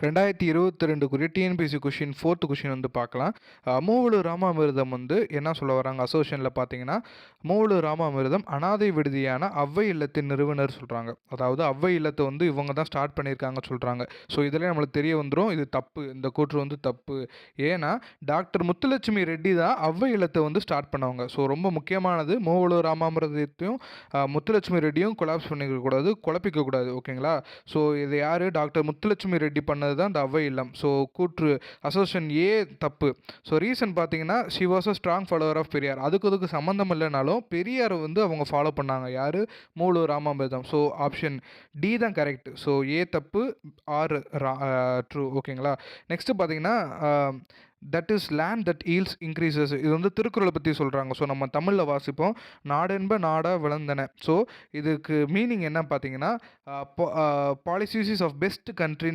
2022 TNPSC question 4th question வந்து பார்க்கலாம். மூவலூர் ராமாமிர்தம் வந்து என்ன சொல்ல வராங்க அசோசியேஷனில் பார்த்தீங்கன்னா, மூவலூர் ராமாமிர்தம் அனாதை விடுதியான அவ்வை இல்லத்தின் நிறுவனர் சொல்கிறாங்க. அதாவது அவ்வை இல்லத்தை வந்து இவங்க தான் ஸ்டார்ட் பண்ணியிருக்காங்கன்னு சொல்கிறாங்க. ஸோ இதில் நம்மளுக்கு தெரிய வந்துடும் இது தப்பு, இந்த கூற்று வந்து தப்பு. ஏன்னா டாக்டர் முத்துலட்சுமி ரெட்டி தான் அவ்வை இல்லத்தை வந்து ஸ்டார்ட் பண்ணவங்க. ஸோ ரொம்ப முக்கியமானது, மூவலூர் ராமாமிர்தத்தையும் முத்துலட்சுமி ரெட்டியும் கொலாப்ஸ் பண்ணிக்கக்கூடாது, குழப்பிக்கக்கூடாது. ஓகேங்களா? ஸோ இது யார்? டாக்டர் முத்துலட்சுமி ரெட்டி பண்ணது தான் இந்த அவ்வை இல்லம். ஸோ கூற்று அசோசியேஷன் ஏ தப்பு. ஸோ ரீசன் பார்த்தீங்கன்னா, she was a strong follower of Periyar. அதுக்கு சம்மந்தம் இல்லைனாலும் பெரியார் வந்து அவங்க ஃபாலோ பண்ணாங்க. யார்? Moovalur Ramamirtham. So option D தான் கரெக்ட். ஸோ ஏ தப்பு, ஆர் ட்ரூ. ஓகேங்களா? நெக்ஸ்ட்டு பார்த்தீங்கன்னா, that is land that eels increases. இது வந்து திருக்குறளை பற்றி சொல்கிறாங்க. ஸோ நம்ம தமிழில் வாசிப்போம், நாடென்ப நாடா விளந்தன. ஸோ இதுக்கு மீனிங் என்ன பார்த்தீங்கன்னா, பாலிசிஸ் ஆஃப் பெஸ்ட் கண்ட்ரி